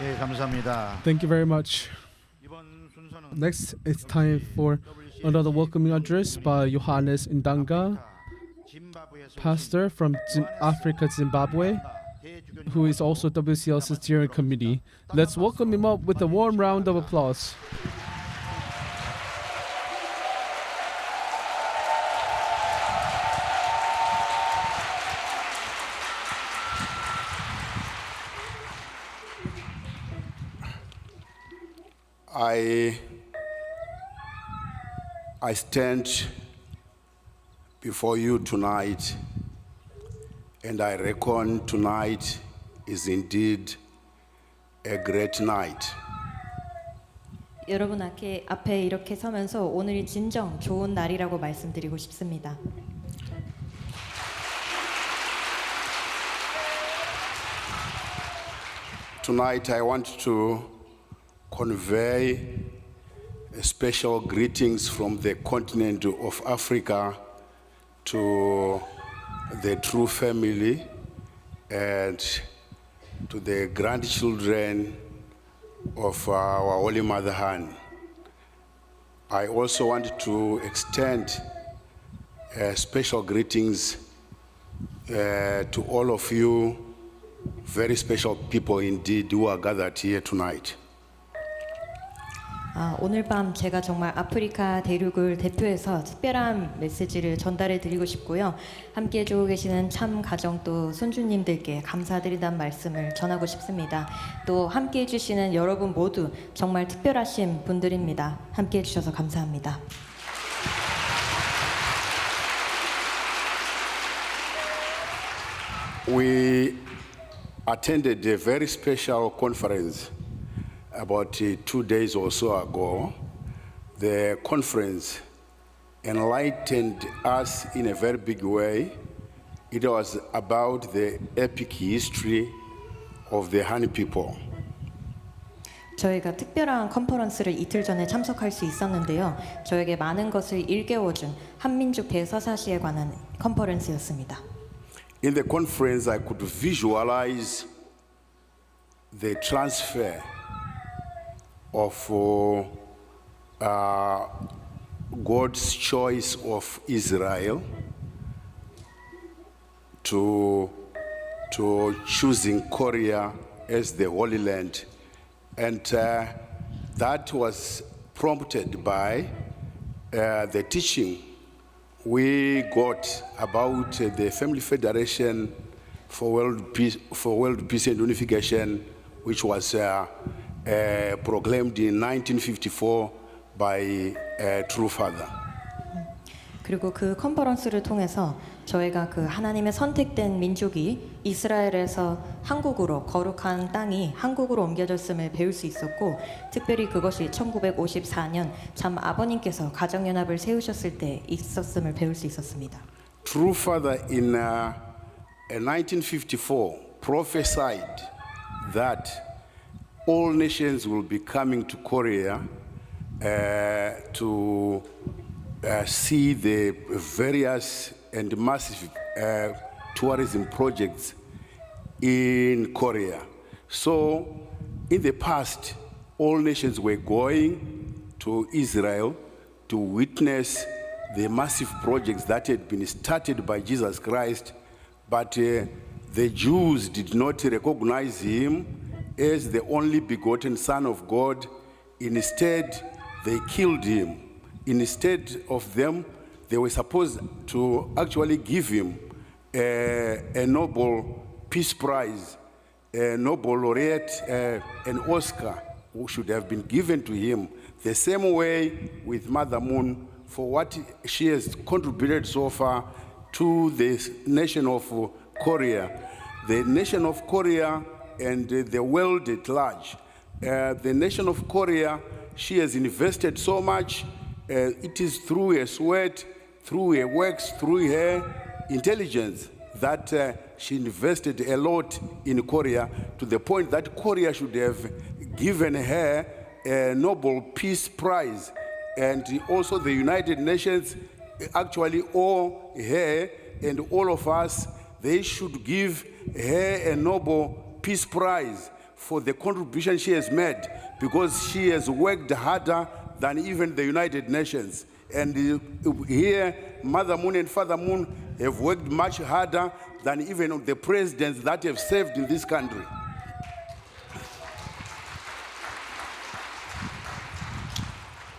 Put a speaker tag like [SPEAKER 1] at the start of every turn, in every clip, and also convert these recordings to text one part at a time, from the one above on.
[SPEAKER 1] 예, 감사합니다.
[SPEAKER 2] Thank you very much.
[SPEAKER 1] 이번 순서는
[SPEAKER 2] Next, it's time for another welcoming address by Johannes Ndanga, pastor from Africa, Zimbabwe, who is also WCL's steering committee. Let's welcome him up with a warm round of applause.
[SPEAKER 3] I stand before you tonight, and I reckon tonight is indeed a great night.
[SPEAKER 4] 여러분 앞에 이렇게 서면서 오늘이 진정 좋은 날이라고 말씀드리고 싶습니다.
[SPEAKER 3] Tonight I want to convey special greetings from the continent of Africa to the True family and to the grandchildren of our Holy Mother Han. I also want to extend special greetings to all of you, very special people indeed who are gathered here tonight.
[SPEAKER 4] 오늘 밤 제가 정말 아프리카 대륙을 대표해서 특별한 메시지를 전달해 드리고 싶고요. 함께 해주고 계시는 참 가정 또 손주님들께 감사드린다는 말씀을 전하고 싶습니다. 또 함께 해주시는 여러분 모두 정말 특별하신 분들입니다. 함께 해주셔서 감사합니다.
[SPEAKER 3] We attended a very special conference about 2 days or so ago. The conference enlightened us in a very big way. It was about the epic history of the Han people.
[SPEAKER 4] 저희가 특별한 컨퍼런스를 이틀 전에 참석할 수 있었는데요. 저에게 많은 것을 일깨워준 한민족 대서사시에 관한 컨퍼런스였습니다.
[SPEAKER 3] In the conference, I could visualize the transfer of God's choice of Israel to choosing Korea as the Holy Land. And that was prompted by the teaching we got about the Family Federation for World Peace and Unification, which was proclaimed in 1954 by True Father.
[SPEAKER 4] 그리고 그 컨퍼런스를 통해서 저희가 그 하나님의 선택된 민족이 이스라엘에서 한국으로 거룩한 땅이 한국으로 옮겨졌음을 배울 수 있었고 특별히 그것이 1954년 참 아버님께서 가정연합을 세우셨을 때 있었음을 배울 수 있었습니다.
[SPEAKER 3] True Father in 1954 prophesied that all nations will be coming to Korea to see the various and massive tourism projects in Korea. So, in the past, all nations were going to Israel to witness the massive projects that had been started by Jesus Christ, but the Jews did not recognize him as the only begotten Son of God. Instead, they killed him. Instead of them, they were supposed to actually give him a Nobel Peace Prize, a Nobel laureate, an Oscar, who should have been given to him. The same way with Mother Moon for what she has contributed so far to the nation of Korea. The nation of Korea and the world at large. The nation of Korea, she has invested so much. It is through her sweat, through her works, through her intelligence that she invested a lot in Korea, to the point that Korea should have given her a Nobel Peace Prize. And also the United Nations actually owe her and all of us, they should give her a Nobel Peace Prize for the contribution she has made, because she has worked harder than even the United Nations. And here, Mother Moon and Father Moon have worked much harder than even the presidents that have served in this country.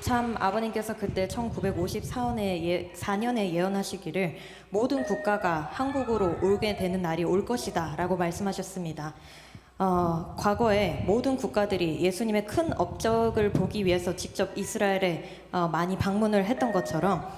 [SPEAKER 4] 참 아버님께서 그때 1954년에 예언하시기를 모든 국가가 한국으로 오게 되는 날이 올 것이다 라고 말씀하셨습니다. 과거에 모든 국가들이 예수님의 큰 업적을 보기 위해서 직접 이스라엘에 많이 방문을 했던 것처럼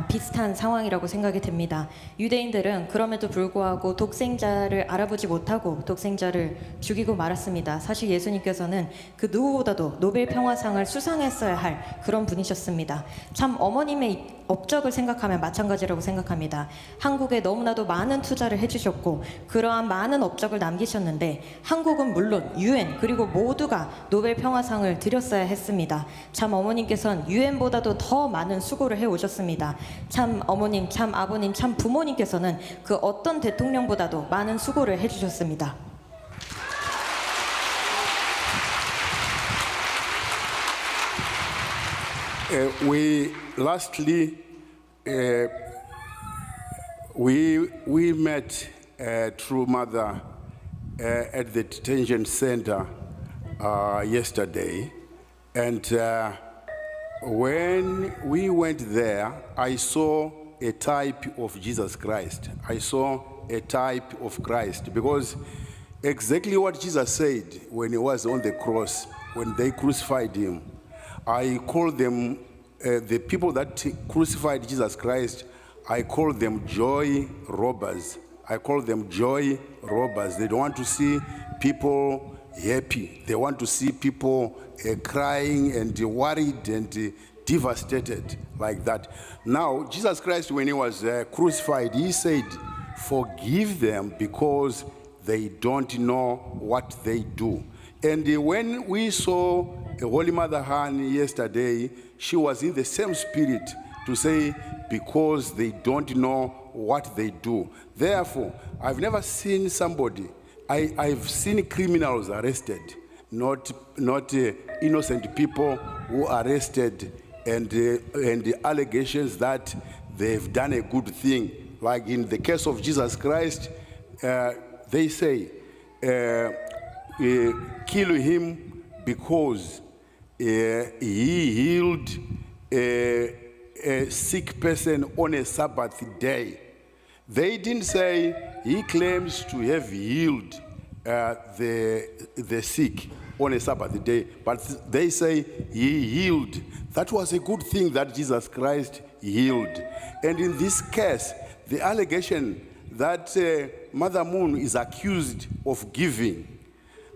[SPEAKER 4] 비슷한 상황이라고 생각이 됩니다. 유대인들은 그럼에도 불구하고 독생자를 알아보지 못하고 독생자를 죽이고 말았습니다. 사실 예수님께서는 그 누구보다도 노벨 평화상을 수상했어야 할 그런 분이셨습니다. 참 어머님의 업적을 생각하면 마찬가지라고 생각합니다. 한국에 너무나도 많은 투자를 해주셨고 그러한 많은 업적을 남기셨는데 한국은 물론 UN 그리고 모두가 노벨 평화상을 드렸어야 했습니다. 참 어머님께서는 UN보다도 더 많은 수고를 해오셨습니다. 참 어머님, 참 아버님, 참 부모님께서는 그 어떤 대통령보다도 많은 수고를 해주셨습니다.
[SPEAKER 3] Lastly, we met True Mother at the detention center yesterday, and when we went there, I saw a type of Jesus Christ. I saw a type of Christ, because exactly what Jesus said when he was on the cross, when they crucified him, I call them, the people that crucified Jesus Christ, I call them joy robbers. I call them joy robbers. They don't want to see people happy. They want to see people crying and worried and devastated like that. Now, Jesus Christ, when he was crucified, he said, forgive them because they don't know what they do. And when we saw Holy Mother Han yesterday, she was in the same spirit to say, because they don't know what they do. Therefore, I've never seen somebody, I've seen criminals arrested, not innocent people who are arrested and the allegations that they've done a good thing. Like in the case of Jesus Christ, they say, kill him because he healed a sick person on a Sabbath day. They didn't say he claims to have healed the sick on a Sabbath day, but they say he healed. That was a good thing that Jesus Christ healed. And in this case, the allegation that Mother Moon is accused of giving,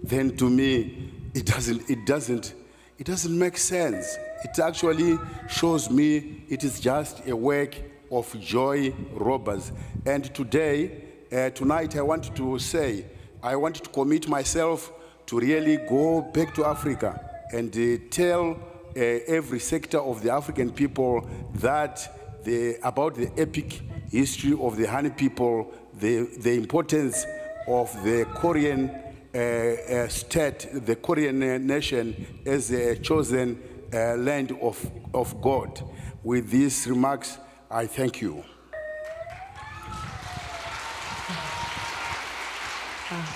[SPEAKER 3] then to me, it doesn't make sense. It actually shows me it is just a work of joy robbers. And tonight, I want to commit myself to really go back to Africa and tell every sector of the African people that about the epic history of the Han people, the importance of the Korean state, the Korean nation as a chosen land of God. With these remarks, I thank you.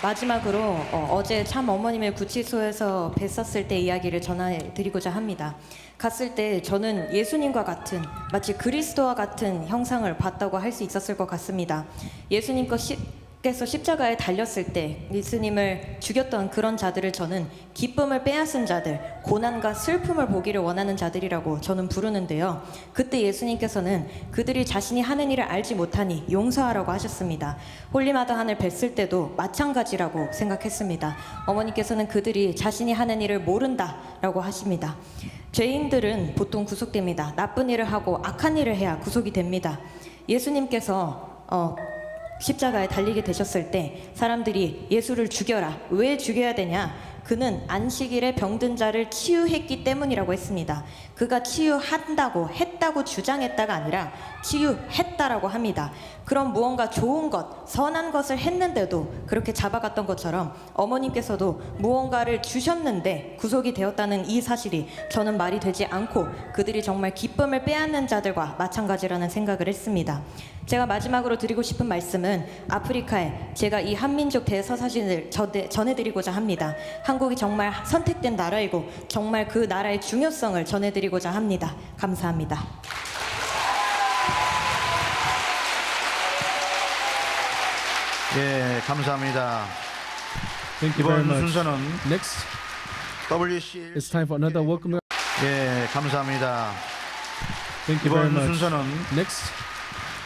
[SPEAKER 4] 마지막으로 어제 참 어머님을 구치소에서 뵀었을 때 이야기를 전해드리고자 합니다. 갔을 때 저는 예수님과 같은 마치 그리스도와 같은 형상을 봤다고 할 수 있었을 것 같습니다. 예수님께서 십자가에 달렸을 때 예수님을 죽였던 그런 자들을 저는 기쁨을 빼앗은 자들, 고난과 슬픔을 보기를 원하는 자들이라고 저는 부르는데요. 그때 예수님께서는 그들이 자신이 하는 일을 알지 못하니 용서하라고 하셨습니다. 홀리마더 한을 뵀을 때도 마찬가지라고 생각했습니다. 어머니께서는 그들이 자신이 하는 일을 모른다라고 하십니다. 죄인들은 보통 구속됩니다. 나쁜 일을 하고 악한 일을 해야 구속이 됩니다. 예수님께서 십자가에 달리게 되셨을 때 사람들이 예수를 죽여라. 왜 죽여야 되냐? 그는 안식일에 병든 자를 치유했기 때문이라고 했습니다. 그가 치유한다고 했다고 주장했다가 아니라 치유했다라고 합니다. 그럼 무언가 좋은 것, 선한 것을 했는데도 그렇게 잡아갔던 것처럼 어머님께서도 무언가를 주셨는데 구속이 되었다는 이 사실이 저는 말이 되지 않고 그들이 정말 기쁨을 빼앗는 자들과 마찬가지라는 생각을 했습니다. 제가 마지막으로 드리고 싶은 말씀은 아프리카에 제가 이 한민족 대서사진을 전해드리고자 합니다. 한국이 정말 선택된 나라이고 정말 그 나라의 중요성을 전해드리고자 합니다. 감사합니다.
[SPEAKER 1] 예, 감사합니다.
[SPEAKER 2] Thank you very
[SPEAKER 1] 이번
[SPEAKER 2] much.
[SPEAKER 1] 순서는
[SPEAKER 2] Next,
[SPEAKER 1] WCL
[SPEAKER 2] it's time for another welcome.
[SPEAKER 1] 예, 감사합니다.
[SPEAKER 2] Thank you very
[SPEAKER 1] 이번
[SPEAKER 2] much.
[SPEAKER 1] 순서는
[SPEAKER 2] Next,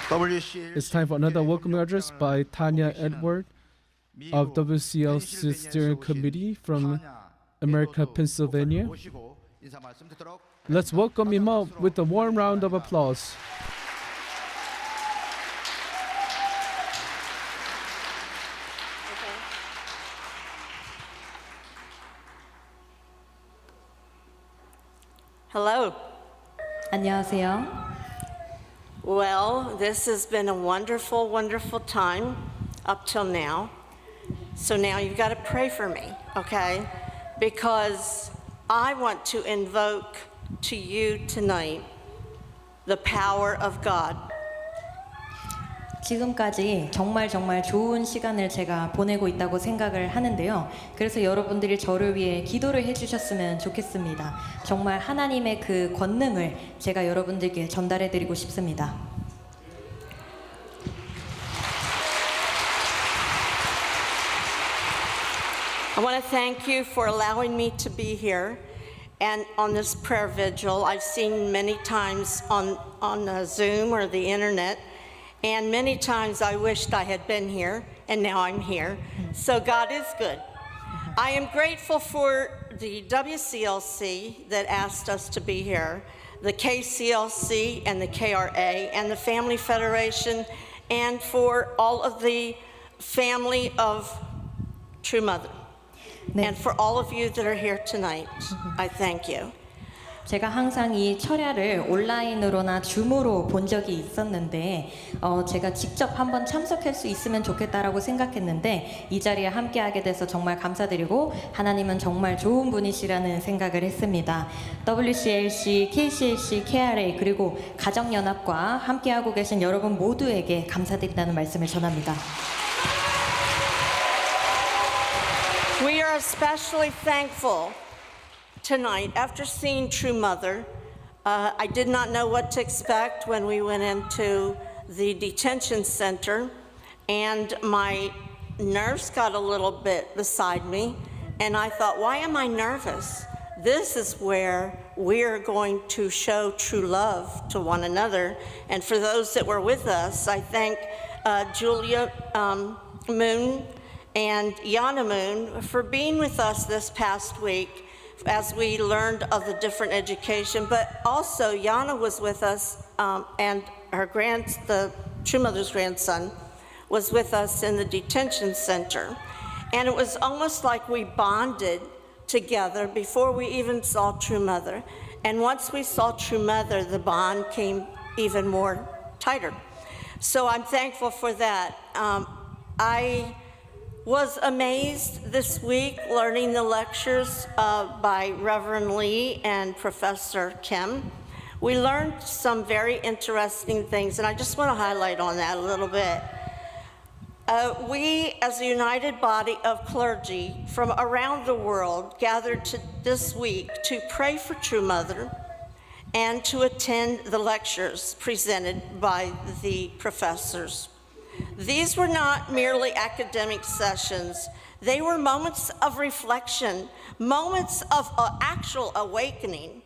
[SPEAKER 1] WCL
[SPEAKER 2] it's time for another welcoming address by Tanya Edward of WCLC Steering Committee from America, Pennsylvania. Let's welcome him up with a warm round of applause.
[SPEAKER 5] Hello.
[SPEAKER 4] 안녕하세요.
[SPEAKER 5] Well, this has been a wonderful, wonderful time up till now. So now you've got to pray for me, okay? Because I want to invoke to you tonight the power of God.
[SPEAKER 4] 지금까지 정말 좋은 시간을 제가 보내고 있다고 생각을 하는데요. 그래서 여러분들이 저를 위해 기도를 해주셨으면 좋겠습니다. 정말 하나님의 그 권능을 제가 여러분들께 전달해드리고 싶습니다.
[SPEAKER 5] I want to thank you for allowing me to be here and on this prayer vigil. I've seen many times on Zoom or the internet. And many times I wished I had been here, and now I'm here. So God is good. I am grateful for the WCLC that asked us to be here, the KCLC and the KRA, and the Family Federation, and for all of the family of True Mother.
[SPEAKER 4] 네.
[SPEAKER 5] And for all of you that are here tonight, I thank you.
[SPEAKER 4] 제가 항상 이 철야를 온라인으로나 줌으로 본 적이 있었는데 제가 직접 한번 참석할 수 있으면 좋겠다라고 생각했는데 이 자리에 함께하게 돼서 정말 감사드리고 하나님은 정말 좋은 분이시라는 생각을 했습니다. WCLC, KCLC, KRA 그리고 가정연합과 함께하고 계신 여러분 모두에게 감사드린다는 말씀을 전합니다.
[SPEAKER 5] We are especially thankful tonight, after seeing True Mother. I did not know what to expect when we went into the detention center, and my nerves got a little bit beside me, and I thought, why am I nervous? This is where we're going to show true love to one another. And for those that were with us, I thank Julia Moon and Yana Moon for being with us this past week as we learned of the different education, but also Yana was with us, and the True Mother's grandson was with us in the detention center. And it was almost like we bonded together before we even saw True Mother. And once we saw True Mother, the bond came even more tighter. So I'm thankful for that. I was amazed this week learning the lectures by Reverend Lee and Professor Kim. We learned some very interesting things, and I just want to highlight on that a little bit. We, as a united body of clergy from around the world, gathered this week to pray for True Mother and to attend the lectures presented by the professors. These were not merely academic sessions. They were moments of reflection, moments of actual awakening.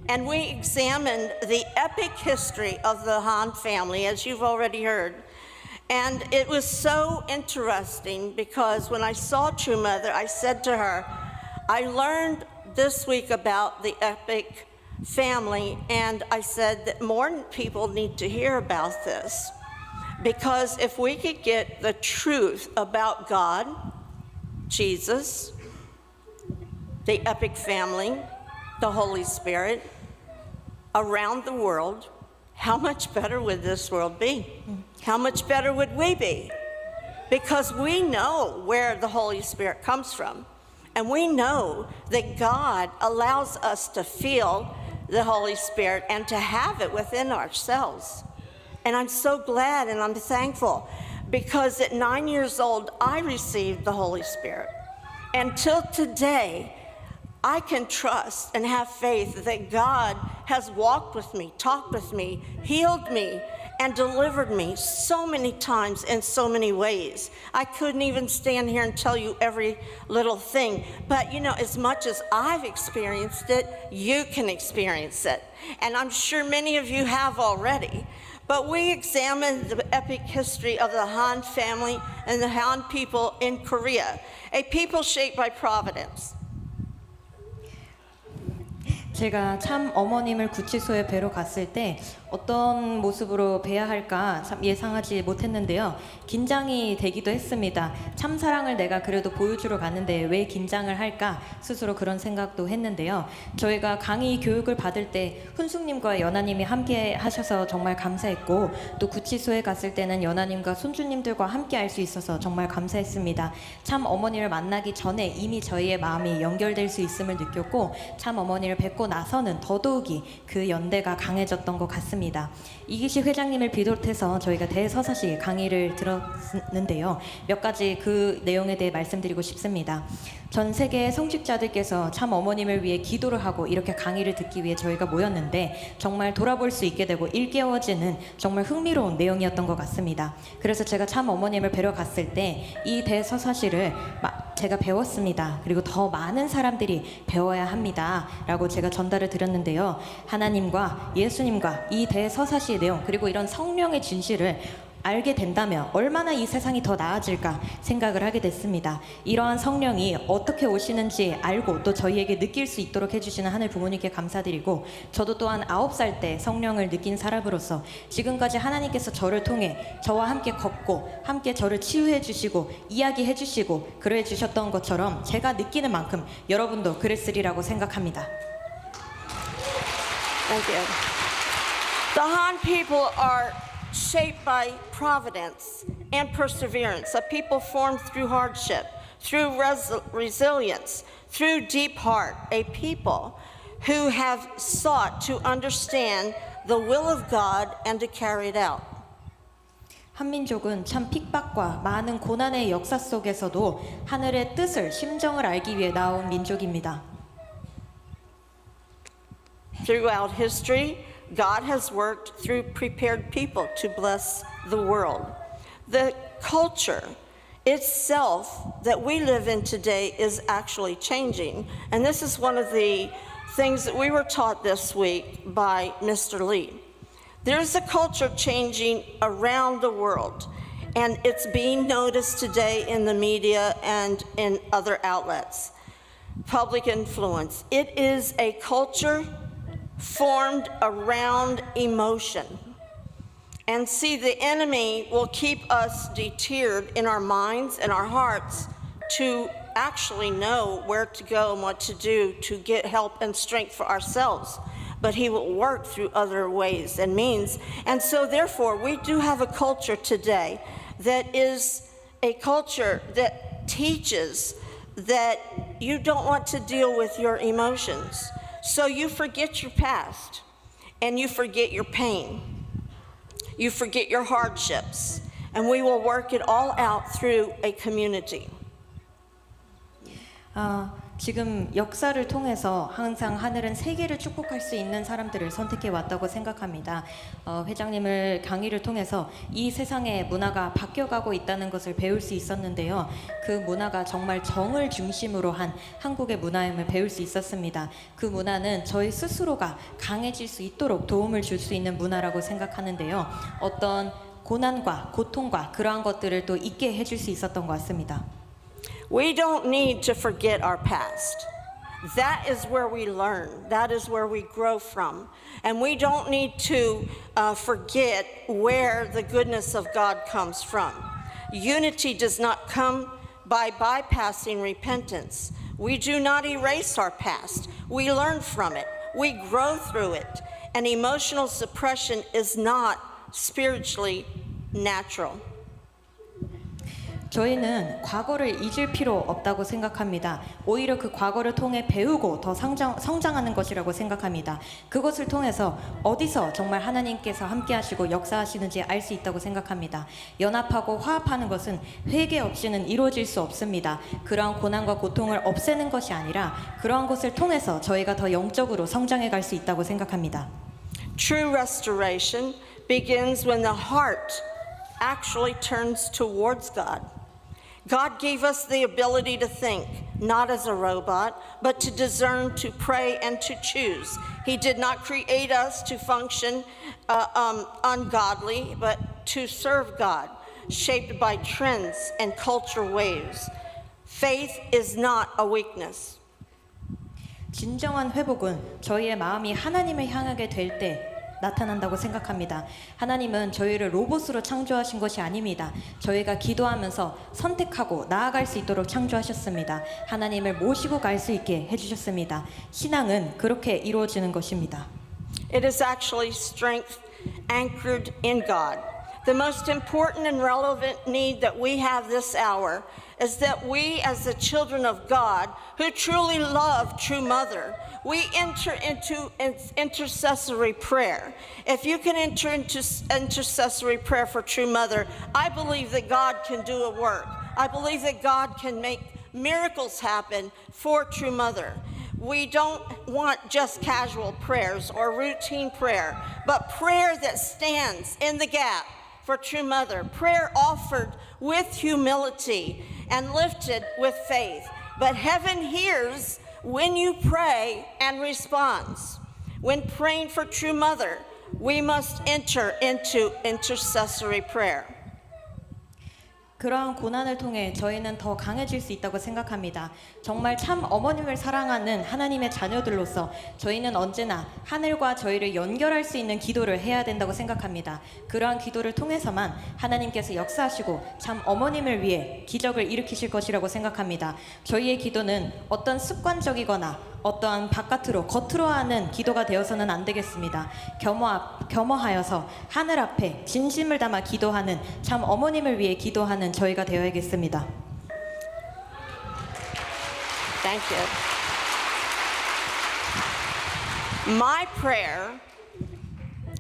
[SPEAKER 5] And we examined the epic history of the Han family, as you've already heard. And it was so interesting because when I saw True Mother, I said to her, I learned this week about the epic family, and I said that more people need to hear about this. Because if we could get the truth about God, Jesus, the Epic family, the Holy Spirit, around the world, how much better would this world be? How much better would we be? Because we know where the Holy Spirit comes from. And we know that God allows us to feel the Holy Spirit and to have it within ourselves. And I'm so glad and I'm thankful because at 9 years old, I received the Holy Spirit. And till today, I can trust and have faith that God has walked with me, talked with me, healed me, and delivered me so many times in so many ways. I couldn't even stand here and tell you every little thing. But you know, as much as I've experienced it, you can experience it. And I'm sure many of you have already. But we examined the epic history of the Han family and the Han people in Korea, a people shaped by providence.
[SPEAKER 4] 제가 참 어머님을 구치소에 뵈러 갔을 때 어떤 모습으로 뵈야 할까 참 예상하지 못했는데요. 긴장이 되기도 했습니다. 참 사랑을 내가 그래도 보여주러 갔는데 왜 긴장을 할까 스스로 그런 생각도 했는데요. 저희가 강의 교육을 받을 때 훈숙님과 연하님이 함께 하셔서 정말 감사했고 또 구치소에 갔을 때는 연하님과 손주님들과 함께 할 수 있어서 정말 감사했습니다. 참 어머니를 만나기 전에 이미 저희의 마음이 연결될 수 있음을 느꼈고 참 어머니를 뵙고 나서는 더더욱이 그 연대가 강해졌던 것 같습니다. 이기식 회장님을 비롯해서 저희가 대서사시 강의를 들었는데요. 몇 가지 그 내용에 대해 말씀드리고 싶습니다. 전 세계의 성직자들께서 참 어머님을 위해 기도를 하고 이렇게 강의를 듣기 위해 저희가 모였는데 정말 돌아볼 수 있게 되고 일깨워지는 정말 흥미로운 내용이었던 것 같습니다. 그래서 제가 참 어머님을 뵈러 갔을 때 이 대서사시를 제가 배웠습니다. 그리고 더 많은 사람들이 배워야 합니다. 라고 제가 전달을 드렸는데요. 하나님과 예수님과 이 대서사시의 내용 그리고 이런 성령의 진실을 알게 된다면 얼마나 이 세상이 더 나아질까 생각을 하게 됐습니다. 이러한 성령이 어떻게 오시는지 알고 또 저희에게 느낄 수 있도록 해주시는 하늘 부모님께 감사드리고 저도 또한 9살 때 성령을 느낀 사람으로서 지금까지 하나님께서 저를 통해 저와 함께 걷고 함께 저를 치유해 주시고 이야기해 주시고 그래 주셨던 것처럼 제가 느끼는 만큼 여러분도 그랬으리라고 생각합니다.
[SPEAKER 5] Thank you. The Han people are shaped by providence and perseverance, a people formed through hardship, through resilience, through deep heart, a people who have sought to understand the will of God and to carry it out.
[SPEAKER 4] 한민족은 참 핍박과 많은 고난의 역사 속에서도 하늘의 뜻을, 심정을 알기 위해 나온 민족입니다.
[SPEAKER 5] Throughout history, God has worked through prepared people to bless the world. The culture itself that we live in today is actually changing. And this is one of the things that we were taught this week by Mr. Lee. There's a culture changing around the world, and it's being noticed today in the media and in other outlets. Public influence. It is a culture formed around emotion. And see, the enemy will keep us deterred in our minds and our hearts to actually know where to go and what to do to get help and strength for ourselves. But he will work through other ways and means. And so therefore, we do have a culture today that is a culture that teaches that you don't want to deal with your emotions. So you forget your past, and you forget your pain. You forget your hardships, and we will work it all out through a community.
[SPEAKER 4] 지금 역사를 통해서 항상 하늘은 세계를 축복할 수 있는 사람들을 선택해 왔다고 생각합니다. 회장님을 강의를 통해서 이 세상의 문화가 바뀌어가고 있다는 것을 배울 수 있었는데요. 그 문화가 정말 정을 중심으로 한 한국의 문화임을 배울 수 있었습니다. 그 문화는 저희 스스로가 강해질 수 있도록 도움을 줄 수 있는 문화라고 생각하는데요. 어떤 고난과 고통과 그러한 것들을 또 잊게 해줄 수 있었던 것 같습니다.
[SPEAKER 5] We don't need to forget our past. That is where we learn. That is where we grow from. And we don't need to forget where the goodness of God comes from. Unity does not come by bypassing repentance. We do not erase our past. We learn from it. We grow through it. And emotional suppression is not spiritually natural.
[SPEAKER 4] 저희는 과거를 잊을 필요 없다고 생각합니다. 오히려 그 과거를 통해 배우고 더 성장하는 것이라고 생각합니다. 그것을 통해서 어디서 정말 하나님께서 함께 하시고 역사하시는지 알 수 있다고 생각합니다. 연합하고 화합하는 것은 회개 없이는 이루어질 수 없습니다. 그러한 고난과 고통을 없애는 것이 아니라 그러한 것을 통해서 저희가 더 영적으로 성장해 갈 수 있다고 생각합니다.
[SPEAKER 5] True restoration begins when the heart actually turns towards God. God gave us the ability to think, not as a robot, but to discern, to pray, and to choose. He did not create us to function ungodly, but to serve God, shaped by trends and culture waves. Faith is not a weakness.
[SPEAKER 4] 진정한 회복은 저희의 마음이 하나님을 향하게 될 때 나타난다고 생각합니다. 하나님은 저희를 로봇으로 창조하신 것이 아닙니다. 저희가 기도하면서 선택하고 나아갈 수 있도록 창조하셨습니다. 하나님을 모시고 갈 수 있게 해주셨습니다. 신앙은 그렇게 이루어지는 것입니다.
[SPEAKER 5] It is actually strength anchored in God. The most important and relevant need that we have this hour is that we, as the children of God, who truly love True Mother, we enter into intercessory prayer. If you can enter into intercessory prayer for True Mother, I believe that God can do a work. I believe that God can make miracles happen for True Mother. We don't want just casual prayers or routine prayer, but prayer that stands in the gap for True Mother, prayer offered with humility and lifted with faith. But heaven hears when you pray and responds. When praying for True Mother, we must enter into intercessory prayer.
[SPEAKER 4] 그러한 고난을 통해 저희는 더 강해질 수 있다고 생각합니다. 정말 참 어머님을 사랑하는 하나님의 자녀들로서 저희는 언제나 하늘과 저희를 연결할 수 있는 기도를 해야 된다고 생각합니다. 그러한 기도를 통해서만 하나님께서 역사하시고 참 어머님을 위해 기적을 일으키실 것이라고 생각합니다. 저희의 기도는 어떤 습관적이거나 어떠한 바깥으로 겉으로 하는 기도가 되어서는 안 되겠습니다. 겸허하여서 하늘 앞에 진심을 담아 기도하는 참 어머님을 위해 기도하는 저희가 되어야겠습니다.
[SPEAKER 5] Thank you. My prayer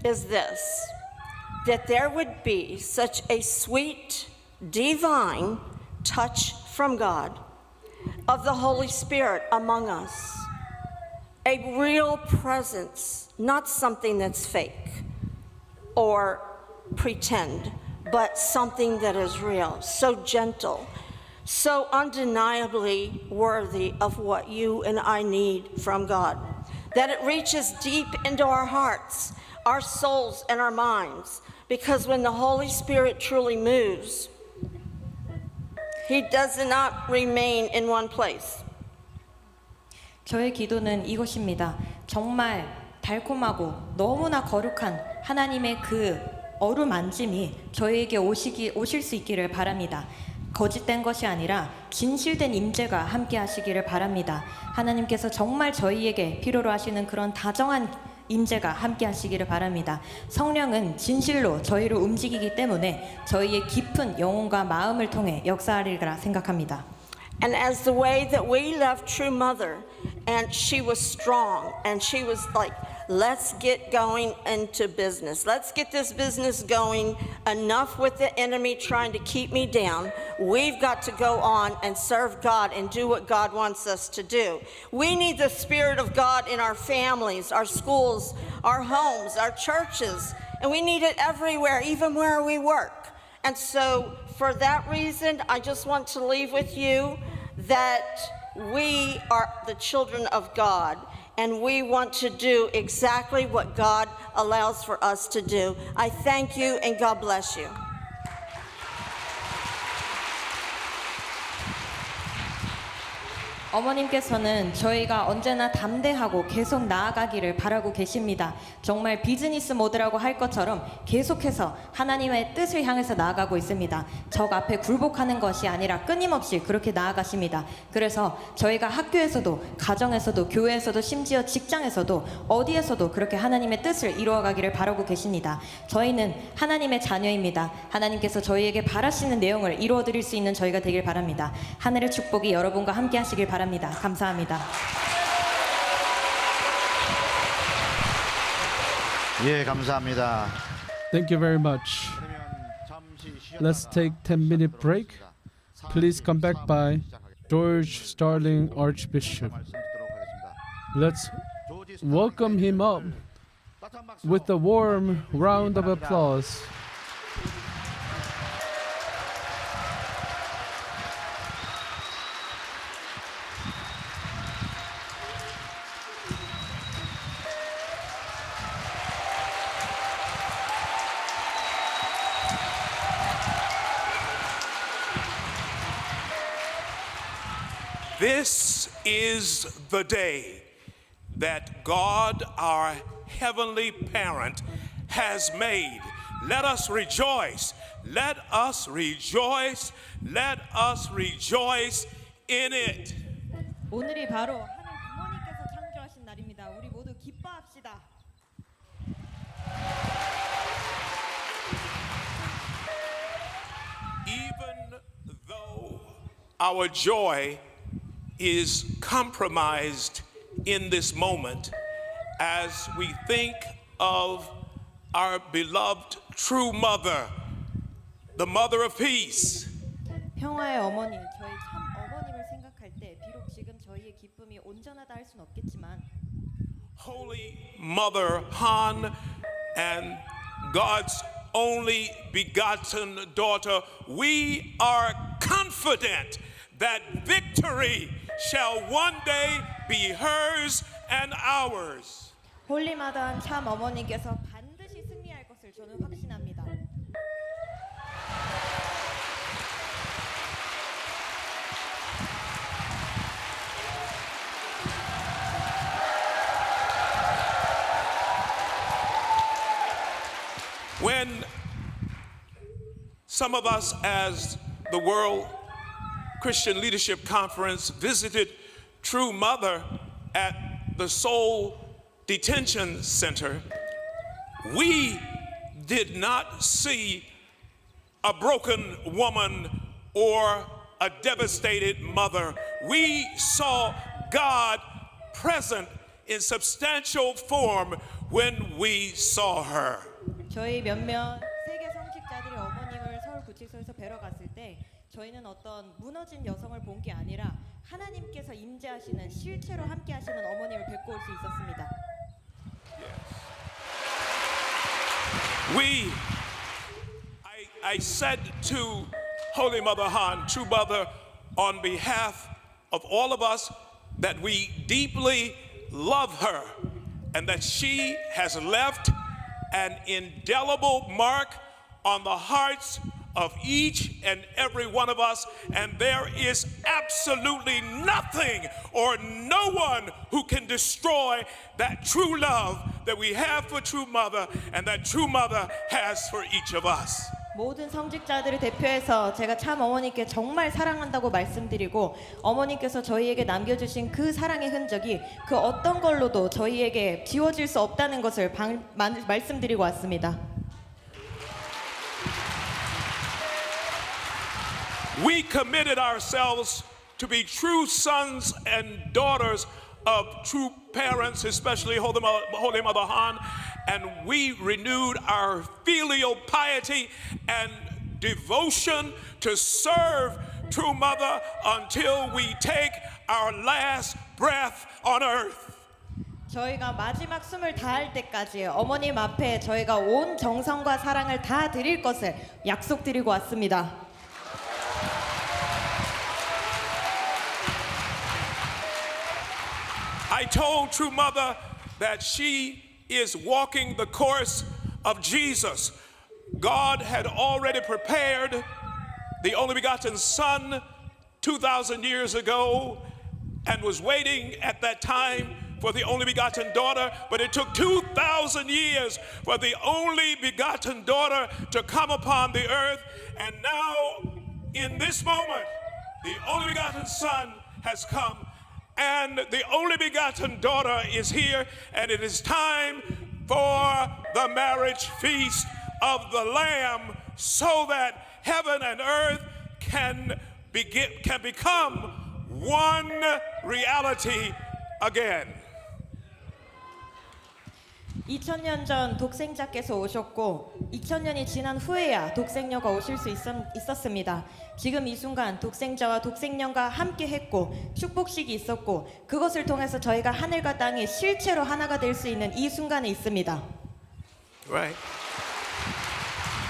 [SPEAKER 5] is this, that there would be such a sweet, divine touch from God, of the Holy Spirit among us. A real presence, not something that's fake or pretend, but something that is real, so gentle, so undeniably worthy of what you and I need from God, that it reaches deep into our hearts, our souls, and our minds, because when the Holy Spirit truly moves, He does not remain in one place.
[SPEAKER 4] 저의 기도는 이것입니다. 정말 달콤하고 너무나 거룩한 하나님의 그 어루만짐이 저희에게 오실 수 있기를 바랍니다. 거짓된 것이 아니라 진실된 임재가 함께 하시기를 바랍니다. 하나님께서 정말 저희에게 필요로 하시는 그런 다정한 임재가 함께 하시기를 바랍니다. 성령은 진실로 저희를 움직이기 때문에 저희의 깊은 영혼과 마음을 통해 역사하리라 생각합니다.
[SPEAKER 5] And as the way that we love True Mother, and she was strong, and she was like, let's get going into business. Let's get this business going. Enough with the enemy trying to keep me down. We've got to go on and serve God and do what God wants us to do. We need the Spirit of God in our families, our schools, our homes, our churches, and we need it everywhere, even where we work. And so for that reason, I just want to leave with you that we are the children of God, and we want to do exactly what God allows for us to do. I thank you, and God bless you.
[SPEAKER 4] 어머님께서는 저희가 언제나 담대하고 계속 나아가기를 바라고 계십니다. 정말 비즈니스 모드라고 할 것처럼 계속해서 하나님의 뜻을 향해서 나아가고 있습니다. 적 앞에 굴복하는 것이 아니라 끊임없이 그렇게 나아가십니다. 그래서 저희가 학교에서도, 가정에서도, 교회에서도, 심지어 직장에서도, 어디에서도 그렇게 하나님의 뜻을 이루어가기를 바라고 계십니다. 저희는 하나님의 자녀입니다. 하나님께서 저희에게 바라시는 내용을 이루어드릴 수 있는 저희가 되길 바랍니다. 하늘의 축복이 여러분과 함께 하시길 바랍니다. 감사합니다.
[SPEAKER 1] 예, 감사합니다.
[SPEAKER 2] Thank you very much. Let's take 10-minute break. Please come back by George Starling Archbishop. Let's welcome him up with a warm round of applause.
[SPEAKER 6] This is the day that God, our heavenly parent, has made. Let us rejoice. Let us rejoice. Let us rejoice in it.
[SPEAKER 4] 오늘이 바로 하늘 부모님께서 창조하신 날입니다. 우리 모두 기뻐합시다.
[SPEAKER 6] Even though our joy is compromised in this moment as we think of our beloved true mother, the mother of peace.
[SPEAKER 4] 평화의 어머니, 저희 참 어머님을 생각할 때 비록 지금 저희의 기쁨이 온전하다 할 순 없겠지만
[SPEAKER 6] Holy Mother Han and God's only begotten daughter, we are confident that victory shall one day be hers and ours.
[SPEAKER 4] 홀리마다한 참 어머니께서 반드시 승리할 것을 저는 확신합니다.
[SPEAKER 6] When some of us as the World Christian Leadership Conference visited True Mother at the Seoul Detention Center, we did not see a broken woman or a devastated mother. We saw God present in substantial form when we saw her.
[SPEAKER 4] 저희 몇몇 세계 성직자들이 어머님을 서울 구치소에서 뵈러 갔을 때 저희는 어떤 무너진 여성을 본 게 아니라 하나님께서 임재하시는 실체로 함께 하시는 어머님을 뵙고 올 수 있었습니다.
[SPEAKER 6] I said to Holy Mother Han, True Mother, on behalf of all of us, that we deeply love her and that she has left an indelible mark on the hearts of each and every one of us, and there is absolutely nothing or no one who can destroy that true love that we have for True Mother and that True Mother has for each of us.
[SPEAKER 4] 모든 성직자들을 대표해서 제가 참 어머니께 정말 사랑한다고 말씀드리고 어머니께서 저희에게 남겨주신 그 사랑의 흔적이 그 어떤 걸로도 저희에게 지워질 수 없다는 것을 말씀드리고 왔습니다.
[SPEAKER 6] We committed ourselves to be true sons and daughters of true parents, especially Holy Mother Han, and we renewed our filial piety and devotion to serve True Mother until we take our last breath on earth.
[SPEAKER 4] 저희가 마지막 숨을 다할 때까지 어머님 앞에 저희가 온 정성과 사랑을 다 드릴 것을 약속드리고 왔습니다.
[SPEAKER 6] I told True Mother that she is walking the course of Jesus. God had already prepared the only begotten Son 2,000 years ago and was waiting at that time for the only begotten daughter, but it took 2,000 years for the only begotten daughter to come upon the earth. And now, in this moment, the only begotten Son has come, and the only begotten daughter is here, and it is time for the marriage feast of the Lamb, so that heaven and earth can become one reality again.
[SPEAKER 4] 2000년 전 독생자께서 오셨고 2000년이 지난 후에야 독생녀가 오실 수 있었습니다. 지금 이 순간 독생자와 독생년과 함께 했고 축복식이 있었고 그것을 통해서 저희가 하늘과 땅이 실체로 하나가 될 수 있는 이 순간에 있습니다.
[SPEAKER 6] Right.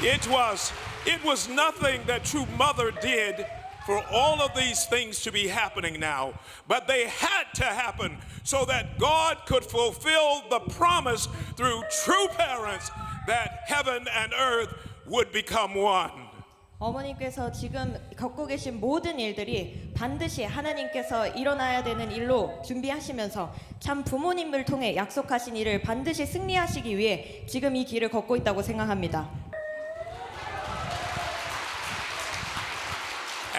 [SPEAKER 6] It was nothing that True Mother did for all of these things to be happening now, but they had to happen so that God could fulfill the promise through true parents that heaven and earth would become one.
[SPEAKER 4] 어머님께서 지금 겪고 계신 모든 일들이 반드시 하나님께서 일어나야 되는 일로 준비하시면서 참 부모님을 통해 약속하신 일을 반드시 승리하시기 위해 지금 이 길을 걷고 있다고 생각합니다.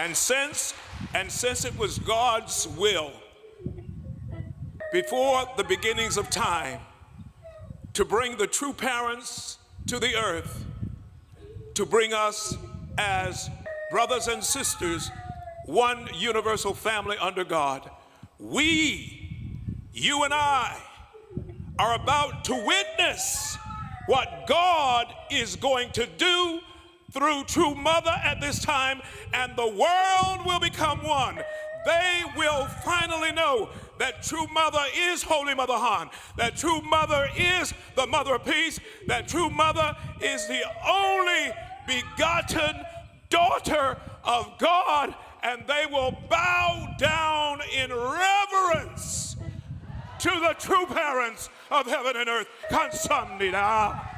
[SPEAKER 6] And since it was God's will before the beginnings of time to bring the true parents to the earth, to bring us as brothers and sisters, one universal family under God, you and I, are about to witness what God is going to do through True Mother at this time, and the world will become one. They will finally know that True Mother is Holy Mother Han, that True Mother is the Mother of Peace, that True Mother is the only begotten daughter of God, and they will bow down in reverence to the true parents of heaven and earth. 감사합니다.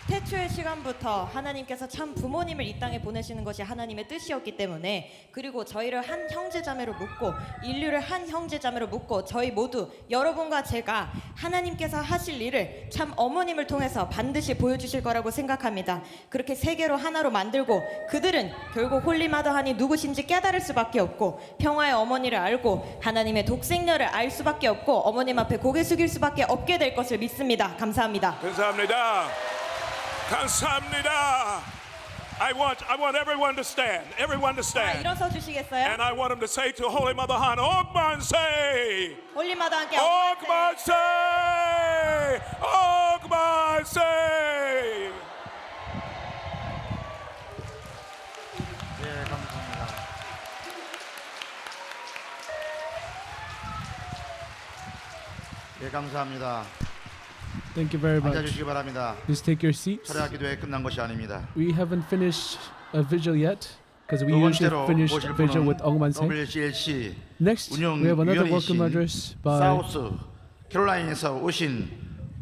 [SPEAKER 4] 태초의 시간부터 하나님께서 참 부모님을 이 땅에 보내시는 것이 하나님의 뜻이었기 때문에, 그리고 저희를 한 형제자매로 묶고 인류를 한 형제자매로 묶고 저희 모두 여러분과 제가 하나님께서 하실 일을 참 어머님을 통해서 반드시 보여주실 거라고 생각합니다. 그렇게 세계로 하나로 만들고 그들은 결국 홀리마더하니 누구신지 깨달을 수밖에 없고 평화의 어머니를 알고 하나님의 독생녀를 알 수밖에 없고 어머님 앞에 고개 숙일 수밖에 없게 될 것을 믿습니다. 감사합니다.
[SPEAKER 6] 감사합니다. 감사합니다. I want everyone to stand. Everyone to stand.
[SPEAKER 4] 일어서 주시겠어요?
[SPEAKER 6] And I want them to say to Holy Mother Han, 억만세!
[SPEAKER 4] 홀리마더 함께
[SPEAKER 6] 억만세! 억만세!
[SPEAKER 1] 예, 감사합니다. 예, 감사합니다.
[SPEAKER 2] Thank you very much.
[SPEAKER 1] 앉아주시기 바랍니다.
[SPEAKER 2] Please take your seats.
[SPEAKER 1] 철야 기도회 끝난 것이 아닙니다.
[SPEAKER 2] We haven't finished a vigil yet because we
[SPEAKER 1] 두
[SPEAKER 2] usually
[SPEAKER 1] 번째로
[SPEAKER 2] finish
[SPEAKER 1] 모실
[SPEAKER 2] vigil with
[SPEAKER 1] 분은
[SPEAKER 2] Ongmanse.
[SPEAKER 1] WCLC
[SPEAKER 2] Next, we have another welcome
[SPEAKER 1] 운영위원이신
[SPEAKER 2] address by
[SPEAKER 1] 사우스 캐롤라인에서 오신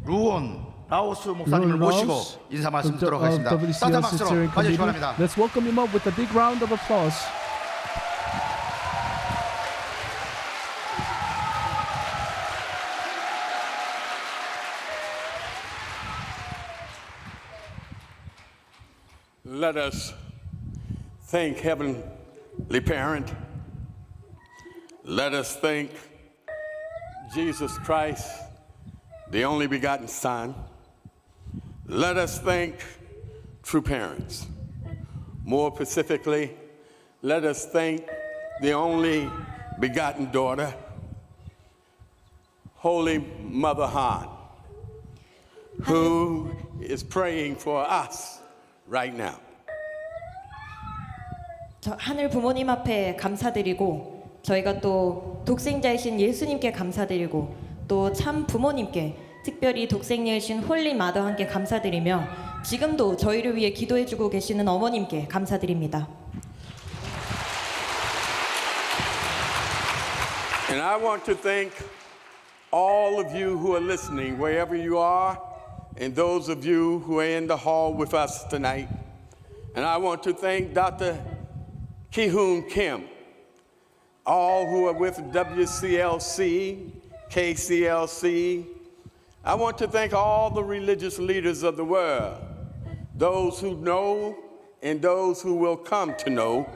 [SPEAKER 1] 루온 라오스 목사님을
[SPEAKER 2] Ron
[SPEAKER 1] 모시고
[SPEAKER 2] Rouse
[SPEAKER 1] 인사 말씀
[SPEAKER 2] of
[SPEAKER 1] 듣도록 하겠습니다. 따뜻한
[SPEAKER 2] WCLC
[SPEAKER 1] 박수로
[SPEAKER 2] Steering
[SPEAKER 1] 맞아주시기
[SPEAKER 2] Committee.
[SPEAKER 1] 바랍니다.
[SPEAKER 2] Let's welcome him up with a big round of applause.
[SPEAKER 7] Let us thank Heavenly Parent. Let us thank Jesus Christ, the only begotten Son. Let us thank true parents. More specifically, let us thank the only begotten daughter, Holy Mother Han, who is praying for us right now.
[SPEAKER 4] 저 하늘 부모님 앞에 감사드리고 저희가 또 독생자이신 예수님께 감사드리고 또 참 부모님께 특별히 독생녀이신 홀리 마더 함께 감사드리며 지금도 저희를 위해 기도해주고 계시는 어머님께 감사드립니다.
[SPEAKER 7] And I want to thank all of you who are listening, wherever you are, and those of you who are in the hall with us tonight. And I want to thank Dr. Ki-Hoon Kim, all who are with WCLC, KCLC. I want to thank all the religious leaders of the world, those who know and those who will come to know,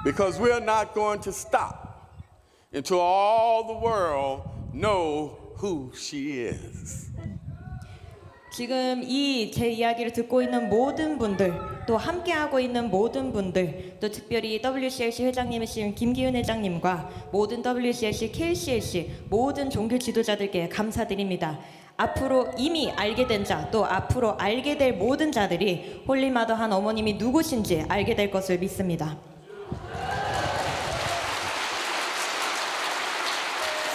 [SPEAKER 7] because we're not going to stop until all the world know who she is.
[SPEAKER 4] 지금 이 제 이야기를 듣고 있는 모든 분들, 또 함께하고 있는 모든 분들, 또 특별히 WCLC 회장님이신 김기훈 회장님과 모든 WCLC, KCLC 모든 종교 지도자들께 감사드립니다. 앞으로 이미 알게 된 자, 또 앞으로 알게 될 모든 자들이 홀리마더 한 어머님이 누구신지 알게 될 것을 믿습니다.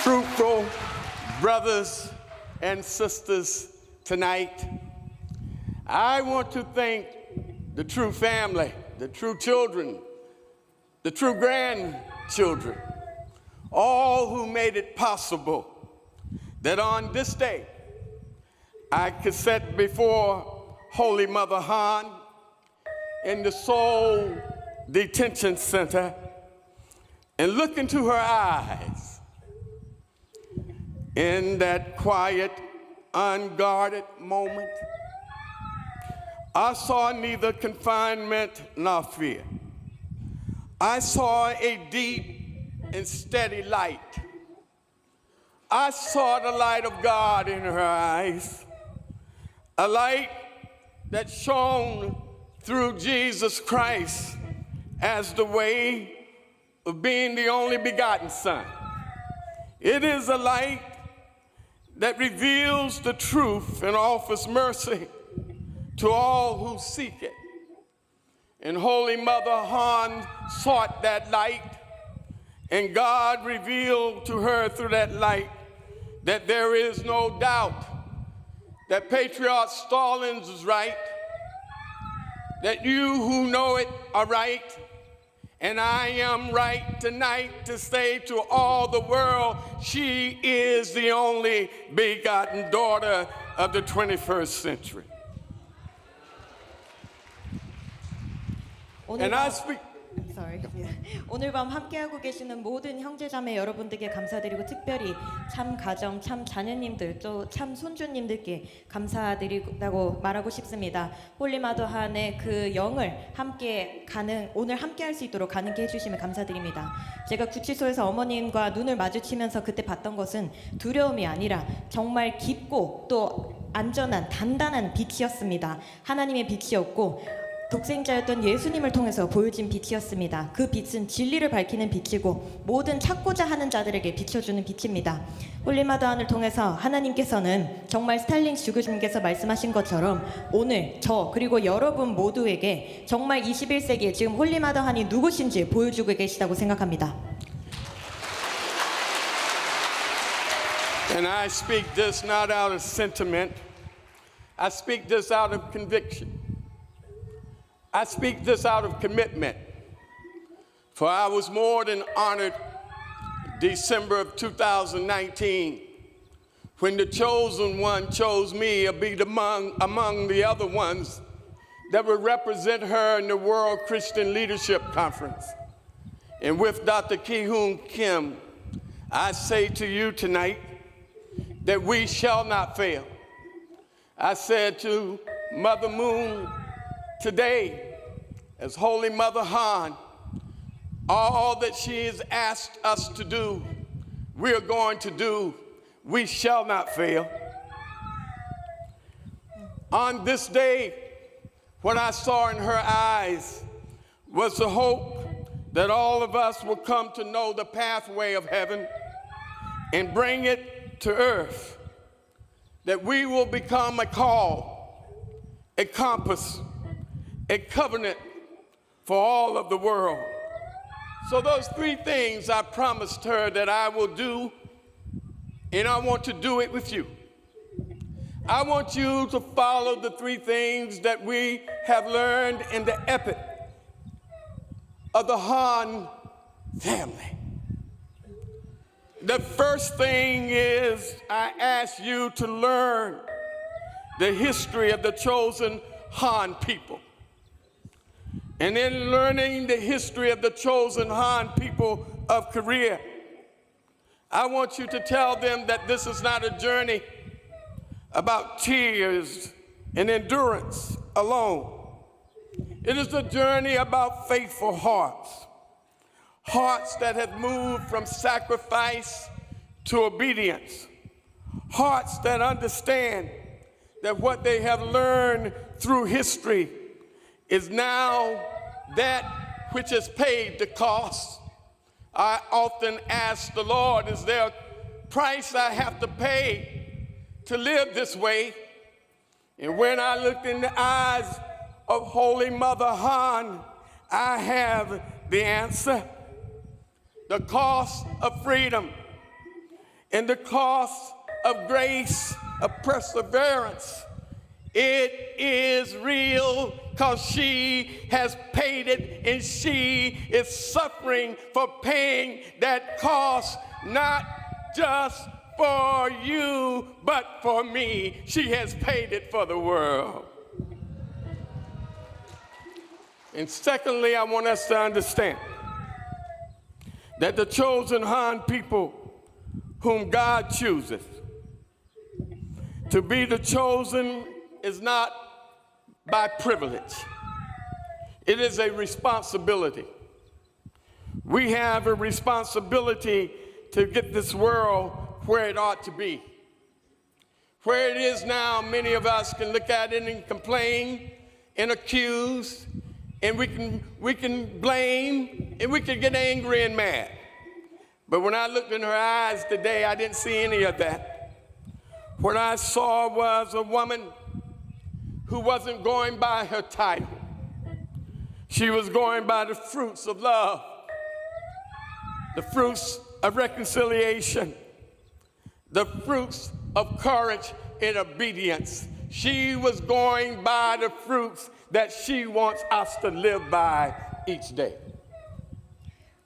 [SPEAKER 7] Fruitful brothers and sisters, tonight, I want to thank the true family, the true children, the true grandchildren, all who made it possible that on this day I could sit before Holy Mother Han in the Seoul Detention Center and look into her eyes in that quiet, unguarded moment. I saw neither confinement nor fear. I saw a deep and steady light. I saw the light of God in her eyes, a light that shone through Jesus Christ as the way of being the only begotten Son. It is a light that reveals the truth and offers mercy to all who seek it. And Holy Mother Han sought that light, and God revealed to her through that light that there is no doubt that Patriarch Stalin is right, that you who know it are right, and I am right tonight to say to all the world, she is the only begotten daughter of the 21st century. And I speak.
[SPEAKER 4] Sorry. 오늘 밤 함께하고 계시는 모든 형제자매 여러분들께 감사드리고 특별히 참 가정, 참 자녀님들, 또 참 손주님들께 감사드리다고 말하고 싶습니다. 홀리마더 한의 그 영을 오늘 함께할 수 있도록 가능케 해주시면 감사드립니다. 제가 구치소에서 어머님과 눈을 마주치면서 그때 봤던 것은 두려움이 아니라 정말 깊고 또 안전한 단단한 빛이었습니다. 하나님의 빛이었고 독생자였던 예수님을 통해서 보여진 빛이었습니다. 그 빛은 진리를 밝히는 빛이고 모든 찾고자 하는 자들에게 비춰주는 빛입니다. 홀리마더 한을 통해서 하나님께서는 정말 스탈린 주교님께서 말씀하신 것처럼 오늘 저 그리고 여러분 모두에게 정말 21세기에 지금 홀리마더 한이 누구신지 보여주고 계시다고 생각합니다.
[SPEAKER 7] And I speak this not out of sentiment. I speak this out of conviction. I speak this out of commitment, for I was more than honored December of 2019 when the chosen one chose me to be among the other ones that would represent her in the World Christian Leadership Conference. And with Dr. Ki-Hoon Kim, I say to you tonight that we shall not fail. I said to Mother Moon, today, as Holy Mother Han, all that she has asked us to do, we are going to do. We shall not fail. On this day, what I saw in her eyes was the hope that all of us will come to know the pathway of heaven and bring it to earth, that we will become a call, a compass, a covenant for all of the world. So those three things I promised her that I will do, and I want to do it with you. I want you to follow the three things that we have learned in the epic of the Han family. The first thing is I ask you to learn the history of the chosen Han people. and in learning the history of the chosen Han people of Korea, I want you to tell them that this is not a journey about tears and endurance alone. It is a journey about faithful hearts, hearts that have moved from sacrifice to obedience, hearts that understand that what they have learned through history is now that which has paid the cost. I often ask the Lord, is there a price I have to pay to live this way? And when I looked in the eyes of Holy Mother Han, I have the answer. The cost of freedom and the cost of grace, of perseverance, it is real because she has paid it, and she is suffering for paying that cost, not just for you, but for me. She has paid it for the world. And secondly, I want us to understand that the chosen Han people whom God chooses to be the chosen is not by privilege. It is a responsibility. We have a responsibility to get this world where it ought to be. Where it is now, many of us can look at it and complain and accuse, and we can blame, and we can get angry and mad. But when I looked in her eyes today, I didn't see any of that. What I saw was a woman who wasn't going by her title. She was going by the fruits of love, the fruits of reconciliation, the fruits of courage and obedience. She was going by the fruits that she wants us to live by each day.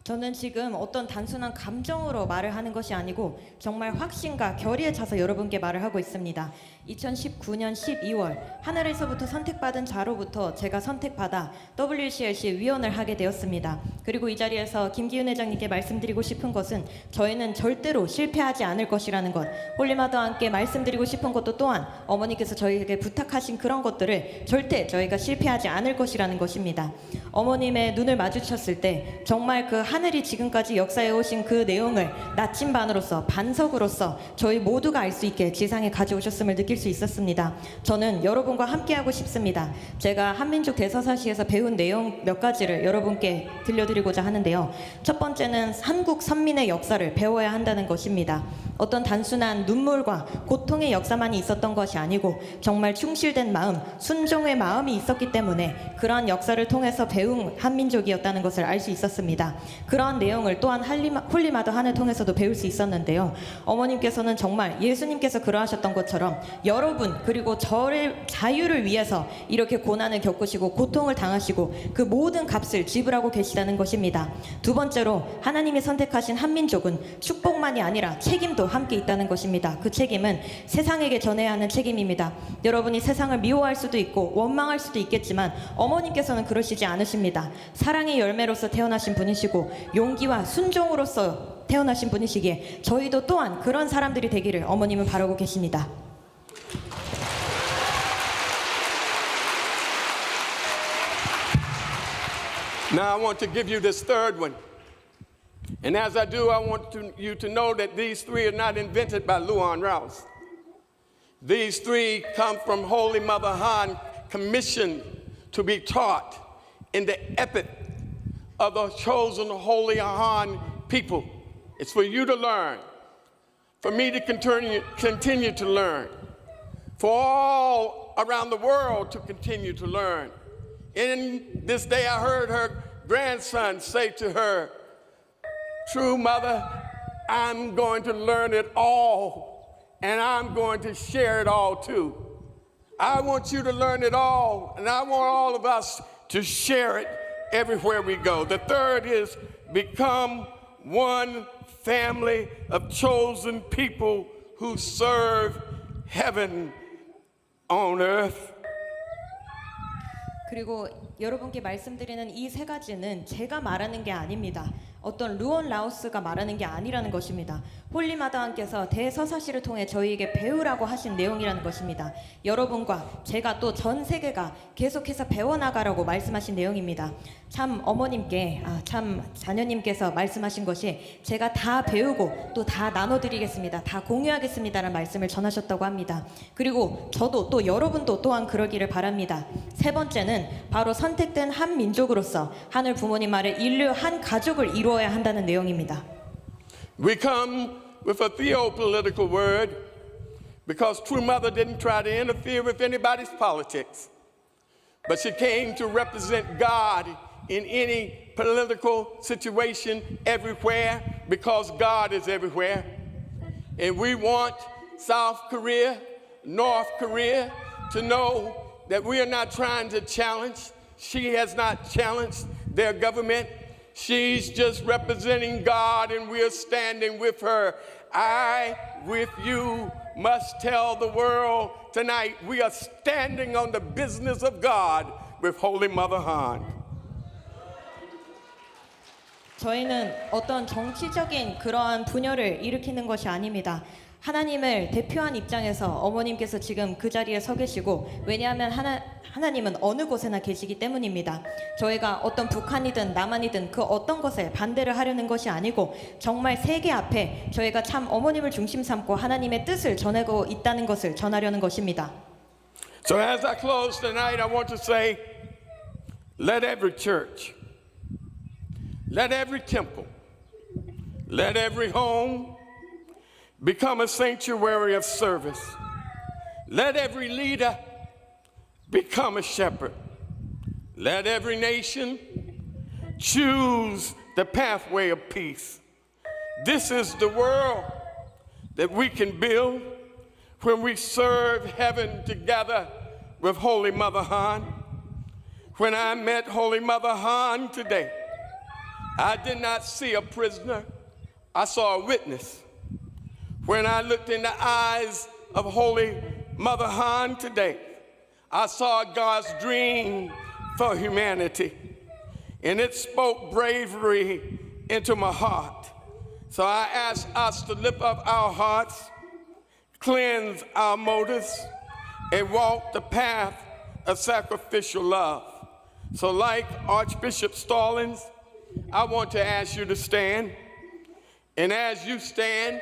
[SPEAKER 4] 저는 지금 어떤 단순한 감정으로 말을 하는 것이 아니고 정말 확신과 결의에 차서 여러분께 말을 하고 있습니다. 2019년 12월 하늘에서부터 선택받은 자로부터 제가 선택받아 WCLC 위원을 하게 되었습니다. 그리고 이 자리에서 김기훈 회장님께 말씀드리고 싶은 것은 저희는 절대로 실패하지 않을 것이라는 것, 홀리마다와 함께 말씀드리고 싶은 것도 또한 어머니께서 저희에게 부탁하신 그런 것들을 절대 저희가 실패하지 않을 것이라는 것입니다. 어머님의 눈을 마주쳤을 때 정말 그 하늘이 지금까지 역사해 오신 그 내용을 나침반으로서 반석으로서 저희 모두가 알 수 있게 지상에 가져오셨음을 느낄 수 있었습니다. 저는 여러분과 함께하고 싶습니다. 제가 한민족 대서사시에서 배운 내용 몇 가지를 여러분께 들려드리고자 하는데요. 첫 번째는 한국 선민의 역사를 배워야 한다는 것입니다. 어떤 단순한 눈물과 고통의 역사만이 있었던 것이 아니고 정말 충실된 마음, 순종의 마음이 있었기 때문에 그러한 역사를 통해서 배운 한민족이었다는 것을 알 수 있었습니다. 그러한 내용을 또한 홀리마더 한을 통해서도 배울 수 있었는데요. 어머님께서는 정말 예수님께서 그러하셨던 것처럼 여러분 그리고 저의 자유를 위해서 이렇게 고난을 겪으시고 고통을 당하시고 그 모든 값을 지불하고 계시다는 것입니다. 두 번째로 하나님이 선택하신 한민족은 축복만이 아니라 책임도 함께 있다는 것입니다. 그 책임은 세상에게 전해야 하는 책임입니다. 여러분이 세상을 미워할 수도 있고 원망할 수도 있겠지만 어머님께서는 그러시지 않으십니다. 사랑의 열매로서 태어나신 분이시고 용기와 순종으로서 태어나신 분이시기에 저희도 또한 그런 사람들이 되기를 어머님은 바라고 계십니다.
[SPEAKER 7] Now I want to give you this third one. And as I do, I want you to know that these three are not invented by Luan Rouse. These three come from Holy Mother Han, commissioned to be taught in the epic of the chosen Holy Han people. It's for you to learn, for me to continue to learn, for all around the world to continue to learn. In this day, I heard her grandson say to her, "True mother, I'm going to learn it all, and I'm going to share it all too. I want you to learn it all, and I want all of us to share it everywhere we go." The third is become one family of chosen people who serve heaven on earth.
[SPEAKER 4] 그리고 여러분께 말씀드리는 이 세 가지는 제가 말하는 게 아닙니다. 어떤 루온 라오스가 말하는 게 아니라는 것입니다. 홀리마다왕께서 대서사시를 통해 저희에게 배우라고 하신 내용이라는 것입니다. 여러분과 제가 또 전 세계가 계속해서 배워나가라고 말씀하신 내용입니다. 참 어머님께 참 자녀님께서 말씀하신 것이 제가 다 배우고 또 다 나눠드리겠습니다. 다 공유하겠습니다라는 말씀을 전하셨다고 합니다. 그리고 저도 또 여러분도 또한 그러기를 바랍니다. 세 번째는 바로 선택된 한 민족으로서 하늘 부모님 말을 인류 한 가족을 이루어야 한다는 내용입니다.
[SPEAKER 7] We come with a theopolitical word because True Mother didn't try to interfere with anybody's politics, but she came to represent God in any political situation everywhere because God is everywhere. And we want South Korea, North Korea to know that we are not trying to challenge. She has not challenged their government. She's just representing God, and we are standing with her. I, with you, must tell the world tonight we are standing on the business of God with Holy Mother Han.
[SPEAKER 4] 저희는 어떤 정치적인 그러한 분열을 일으키는 것이 아닙니다. 하나님을 대표한 입장에서 어머님께서 지금 그 자리에 서 계시고, 왜냐하면 하나님은 어느 곳에나 계시기 때문입니다. 저희가 어떤 북한이든 남한이든 그 어떤 것에 반대를 하려는 것이 아니고 정말 세계 앞에 저희가 참 어머님을 중심 삼고 하나님의 뜻을 전하고 있다는 것을 전하려는 것입니다.
[SPEAKER 7] So as I close tonight, I want to say, let every church, let every temple, let every home become a sanctuary of service. Let every leader become a shepherd. Let every nation choose the pathway of peace. This is the world that we can build when we serve heaven together with Holy Mother Han. When I met Holy Mother Han today, I did not see a prisoner, I saw a witness. When I looked in the eyes of Holy Mother Han today, I saw God's dream for humanity, and it spoke bravery into my heart. So I ask us to lift up our hearts, cleanse our motives, and walk the path of sacrificial love. So like Archbishop Stallings, I want to ask you to stand, and as you stand,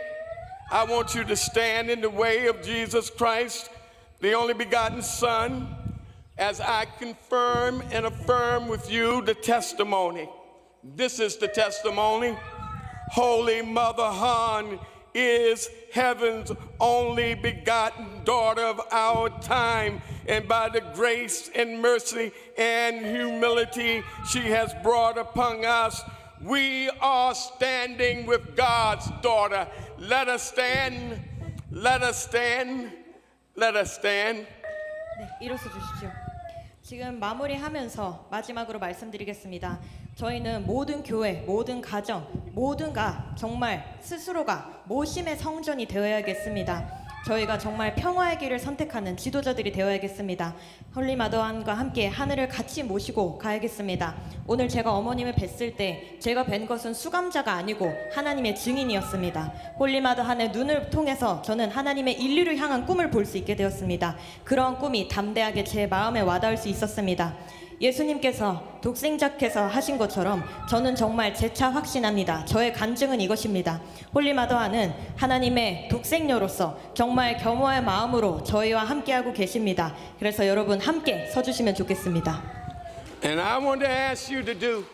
[SPEAKER 7] I want you to stand in the way of Jesus Christ, the only begotten Son, as I confirm and affirm with you the testimony. This is the testimony. Holy Mother Han is heaven's only begotten daughter of our time, and by the grace and mercy and humility she has brought upon us, we are standing with God's daughter. Let us stand, let us stand, let us stand.
[SPEAKER 4] 네, 일어서 주십시오. 지금 마무리하면서 마지막으로 말씀드리겠습니다. 저희는 모든 교회, 모든 가정, 모두가 정말 스스로가 모심의 성전이 되어야겠습니다. 저희가 정말 평화의 길을 선택하는 지도자들이 되어야겠습니다. 홀리 마더한과 함께 하늘을 같이 모시고 가야겠습니다. 오늘 제가 어머님을 뵀을 때 제가 뵌 것은 수감자가 아니고 하나님의 증인이었습니다. 홀리 마더한의 눈을 통해서 저는 하나님의 인류를 향한 꿈을 볼 수 있게 되었습니다. 그러한 꿈이 담대하게 제 마음에 와닿을 수 있었습니다. 예수님께서 독생자께서 하신 것처럼 저는 정말 재차 확신합니다. 저의 간증은 이것입니다. 홀리 마더하는 하나님의 독생녀로서 정말 겸허의 마음으로 저희와 함께하고 계십니다. 그래서 여러분 함께 서주시면 좋겠습니다.
[SPEAKER 7] And I want to ask you to do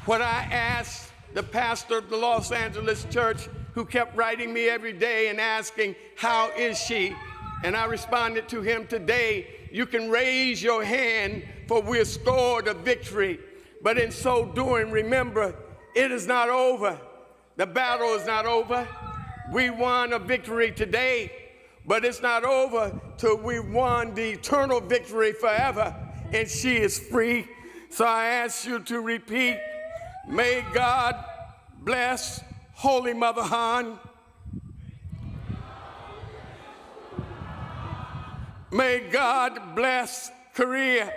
[SPEAKER 7] what I asked the pastor of the Los Angeles church, who kept writing me every day and asking, how is she? And I responded to him today, you can raise your hand, for we're scored a victory. But in so doing, remember, it is not over. The battle is not over. We won a victory today, but it's not over till we won the eternal victory forever, and she is free. So I ask you to repeat, may God bless Holy Mother Han. May God bless Korea.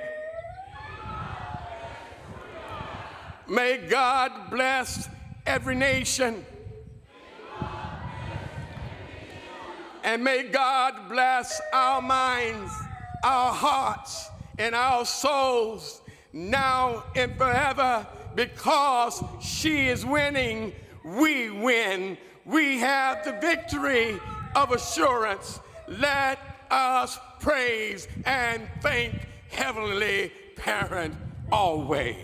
[SPEAKER 7] May God bless every nation. And may God bless our minds, our hearts, and our souls now and forever, because she is winning, we win. We have the victory of assurance. Let us praise and thank Heavenly Parent always.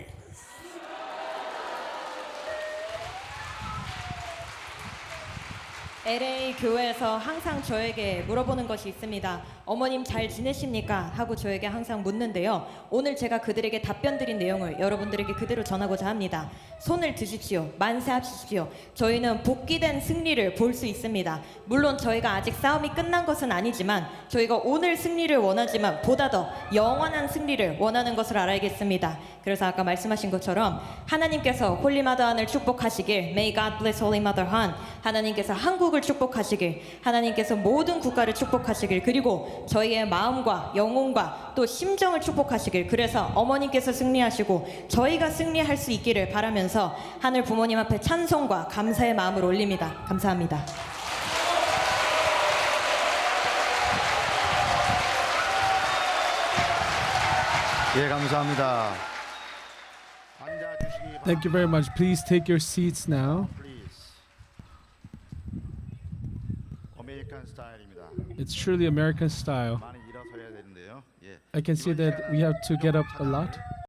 [SPEAKER 4] LA 교회에서 항상 저에게 물어보는 것이 있습니다. 어머님 잘 지내십니까? 하고 저에게 항상 묻는데요. 오늘 제가 그들에게 답변 드린 내용을 여러분들에게 그대로 전하고자 합니다. 손을 드십시오. 만세하십시오. 저희는 복귀된 승리를 볼 수 있습니다. 물론 저희가 아직 싸움이 끝난 것은 아니지만 저희가 오늘 승리를 원하지만 보다 더 영원한 승리를 원하는 것을 알아야겠습니다. 그래서 아까 말씀하신 것처럼 하나님께서 홀리마더 한을 축복하시길, May God bless Holy Mother Han. 하나님께서 한국을 축복하시길, 하나님께서 모든 국가를 축복하시길, 그리고 저희의 마음과 영혼과 또 심정을 축복하시길, 그래서 어머님께서 승리하시고 저희가 승리할 수 있기를 바라면서 하늘 부모님 앞에 찬송과 감사의 마음을 올립니다. 감사합니다.
[SPEAKER 1] 예, 감사합니다. 앉아 주시기 바랍니다.
[SPEAKER 2] Thank you very much. Please take your seats now.
[SPEAKER 1] Please. 아메리칸 스타일입니다.
[SPEAKER 2] It's truly American style.
[SPEAKER 1] 많이 일어서야 되는데요. 예.
[SPEAKER 2] I can see that we have to get up a lot.